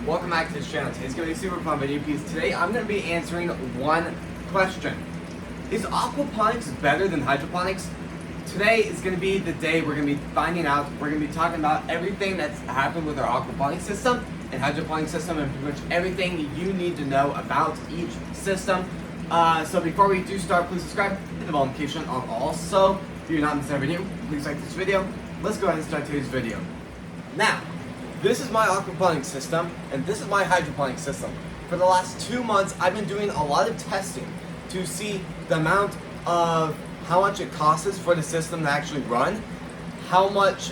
Welcome back to this channel. Today's going to be a super fun video because today I'm going to be answering one question. Is aquaponics better than hydroponics? Today is going to be the day we're going to be finding out. We're going to be talking about everything that's happened with our aquaponics system and hydroponics system and pretty much everything you need to know about each system. So before we do start, please subscribe, hit the bell notification on all. So if you're not missing a video, please like this video. Let's go ahead and start today's video. Now, this is my aquaponics system, and this is my hydroponics system. For the last 2 months, I've been doing a lot of testing to see the amount of how much it costs for the system to actually run, how much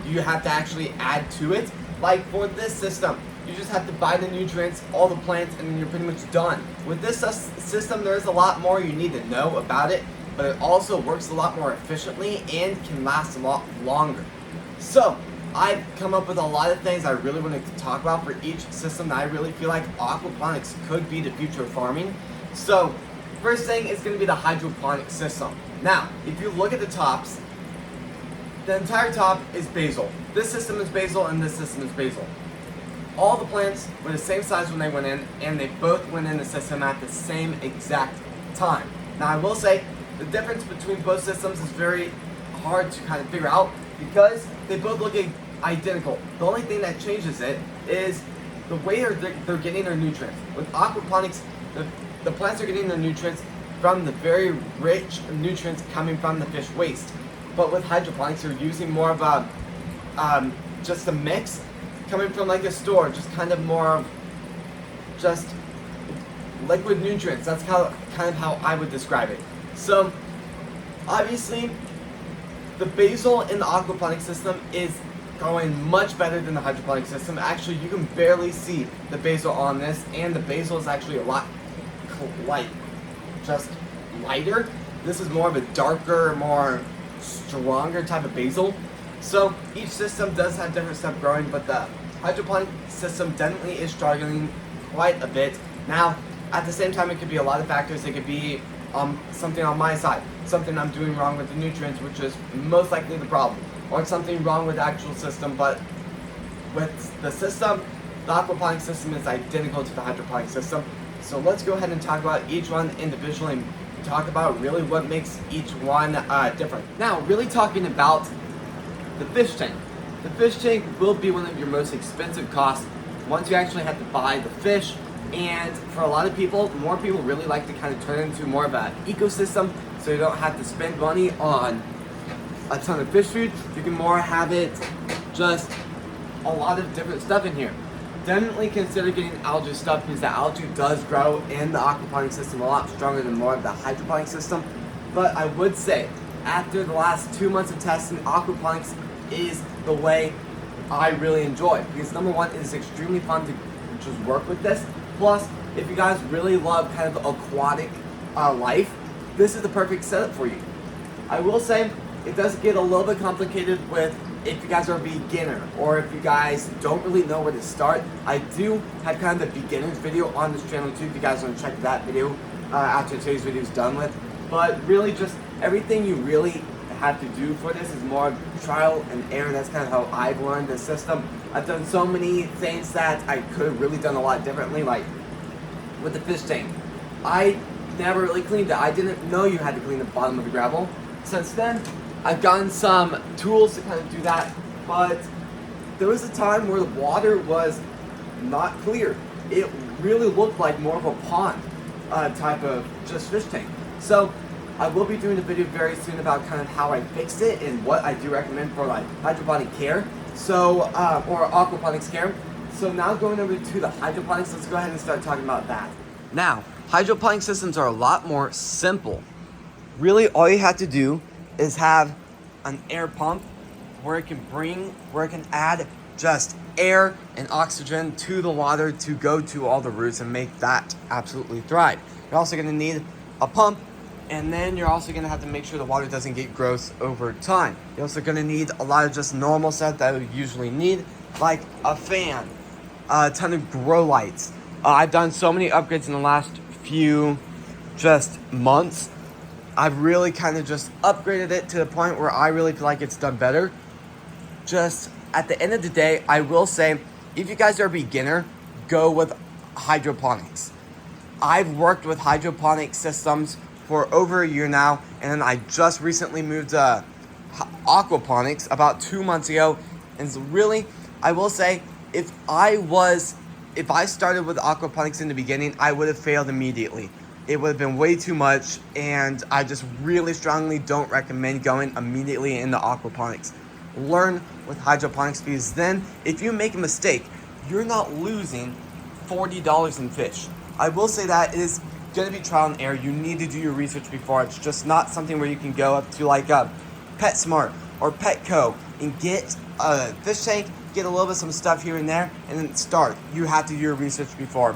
you have to actually add to it. Like for this system, you just have to buy the nutrients, all the plants, and then you're pretty much done. With this system, there's a lot more you need to know about it, but it also works a lot more efficiently and can last a lot longer. So, I've come up with a lot of things I really wanted to talk about for each system that I really feel like aquaponics could be the future of farming. So, first thing is going to be the hydroponic system. Now, if you look at the tops, the entire top is basil. This system is basil and this system is basil. All the plants were the same size when they went in, and they both went in the system at the same exact time. Now, I will say the difference between both systems is very hard to kind of figure out because they both look identical. The only thing that changes it is the way they're getting their nutrients. With aquaponics, the plants are getting their nutrients from the very rich nutrients coming from the fish waste. But with hydroponics, you're using more of a just a mix coming from like a store, just kind of more of just liquid nutrients. That's kind of how I would describe it. So obviously, the basil in the aquaponics system is going much better than the hydroponic system. Actually, you can barely see the basil on this, and the basil is actually a lot just lighter. This is more of a darker, more stronger type of basil. So each system does have different stuff growing, but the hydroponic system definitely is struggling quite a bit. Now, at the same time, it could be a lot of factors. It could be something on my side, something I'm doing wrong with the nutrients, which is most likely the problem, or something wrong with the actual system. But with the system, the aquaponics system is identical to the hydroponic system. So let's go ahead and talk about each one individually and talk about really what makes each one different. Now, really talking about the fish tank. The fish tank will be one of your most expensive costs once you actually have to buy the fish. And for a lot of people, more people really like to kind of turn it into more of an ecosystem, so you don't have to spend money on a ton of fish food. You can more have it just a lot of different stuff in here. Definitely consider getting algae stuff because the algae does grow in the aquaponic system a lot stronger than more of the hydroponic system. But I would say, after the last 2 months of testing, aquaponics is the way I really enjoy, because number one, it is extremely fun to just work with this. Plus, if you guys really love kind of aquatic life, this is the perfect setup for you. I will say, it does get a little bit complicated with if you guys are a beginner or if you guys don't really know where to start. I do have kind of the beginner's video on this channel too, if you guys want to check that video after today's video is done with. But really just everything you really have to do for this is more trial and error. That's kind of how I've learned the system. I've done so many things that I could have really done a lot differently, like with the fish tank. I never really cleaned it. I didn't know you had to clean the bottom of the gravel. Since then, I've gotten some tools to kind of do that, but there was a time where the water was not clear. It really looked like more of a pond type of just fish tank. So I will be doing a video very soon about kind of how I fixed it and what I do recommend for like hydroponic care, so or aquaponics care. So now going over to the hydroponics, let's go ahead and start talking about that. Now, hydroponic systems are a lot more simple. Really, all you have to do is have an air pump where it can add just air and oxygen to the water to go to all the roots and make that absolutely thrive. You're also going to need a pump, and then you're also going to have to make sure the water doesn't get gross over time. You're also going to need a lot of just normal stuff that we usually need, like a fan, a ton of grow lights. I've done so many upgrades in the last few just months. I've really kind of just upgraded it to the point where I really feel like it's done better. Just at the end of the day, I will say, if you guys are a beginner, go with hydroponics. I've worked with hydroponic systems for over a year now, and then I just recently moved to aquaponics about 2 months ago. And so really, I will say, if I started with aquaponics in the beginning, I would have failed immediately. It would have been way too much, and I just really strongly don't recommend going immediately into aquaponics. Learn with hydroponics, because then if you make a mistake, you're not losing $40 in fish. I will say that it is going to be trial and error. You need to do your research before. It's just not something where you can go up to like PetSmart or Petco and get a fish tank, get a little bit some stuff here and there, and then start. You have to do your research before,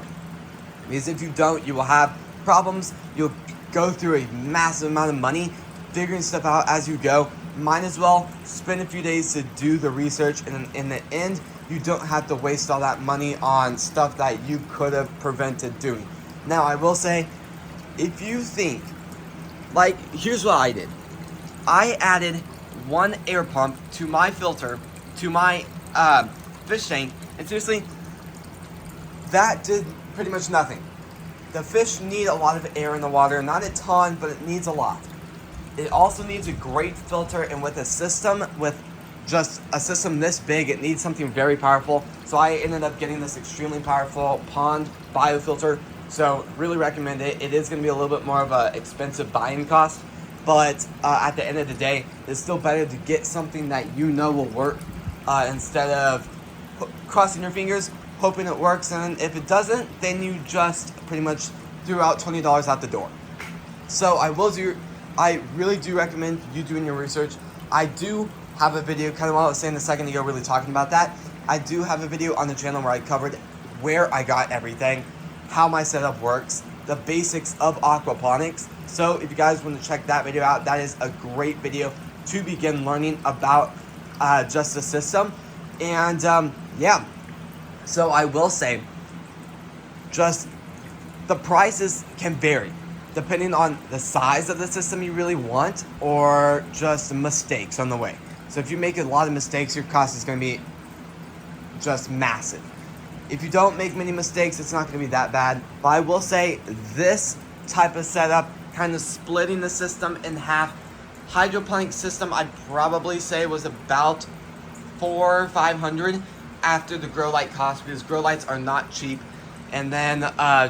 because if you don't, you will have problems. You'll go through a massive amount of money figuring stuff out as you go. Might as well spend a few days to do the research, and in the end, you don't have to waste all that money on stuff that you could have prevented doing. Now, I will say, if you think, like, here's what I did. I added one air pump to my filter, to my fish tank, and seriously, that did pretty much nothing. The fish need a lot of air in the water, not a ton, but it needs a lot. It also needs a great filter, and with a system, with just a system this big, it needs something very powerful. So I ended up getting this extremely powerful pond biofilter. So really recommend it. It is going to be a little bit more of an expensive buying cost, but at the end of the day, it's still better to get something that you know will work instead of crossing your fingers, hoping it works, and if it doesn't, then you just pretty much threw out $20 out the door. So I really do recommend you doing your research. I do have a video, kind of what I was saying a second ago, really talking about that. I do have a video on the channel where I covered where I got everything, how my setup works, the basics of aquaponics. So if you guys want to check that video out, that is a great video to begin learning about just the system. And yeah, so I will say, just the prices can vary depending on the size of the system you really want, or just mistakes on the way. So if you make a lot of mistakes, your cost is going to be just massive. If you don't make many mistakes, it's not going to be that bad. But I will say, this type of setup, kind of splitting the system in half, hydroponic system, I'd probably say was about $400 or $500 after the grow light cost, because grow lights are not cheap. And then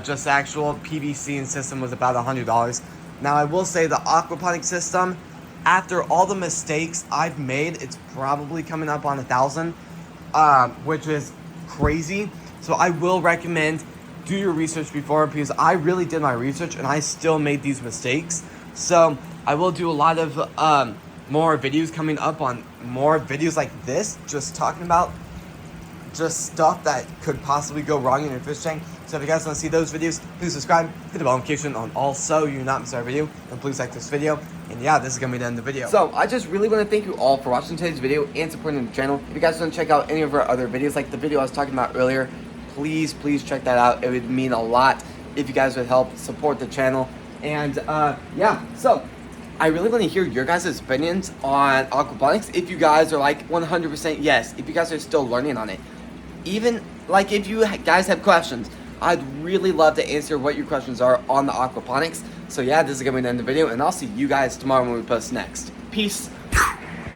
just the actual PVC and system was about $100. Now I will say the aquaponic system, after all the mistakes I've made, it's probably coming up on $1,000, which is crazy. So I will recommend do your research before, because I really did my research and I still made these mistakes. So I will do a lot of more videos coming up on more videos like this, just talking about just stuff that could possibly go wrong in your fish tank. So if you guys want to see those videos, please subscribe, hit the bell notification on all so you do not miss our video, and please like this video. And yeah, this is going to be the end of the video. So I just really want to thank you all for watching today's video and supporting the channel. If you guys want to check out any of our other videos, like the video I was talking about earlier, please check that out. It would mean a lot if you guys would help support the channel. And yeah, so I really want to hear your guys' opinions on aquaponics. If you guys are like 100% yes, if you guys are still learning on it. Even like if you guys have questions, I'd really love to answer what your questions are on the aquaponics. So yeah, this is going to be the end of the video, and I'll see you guys tomorrow when we post next. Peace.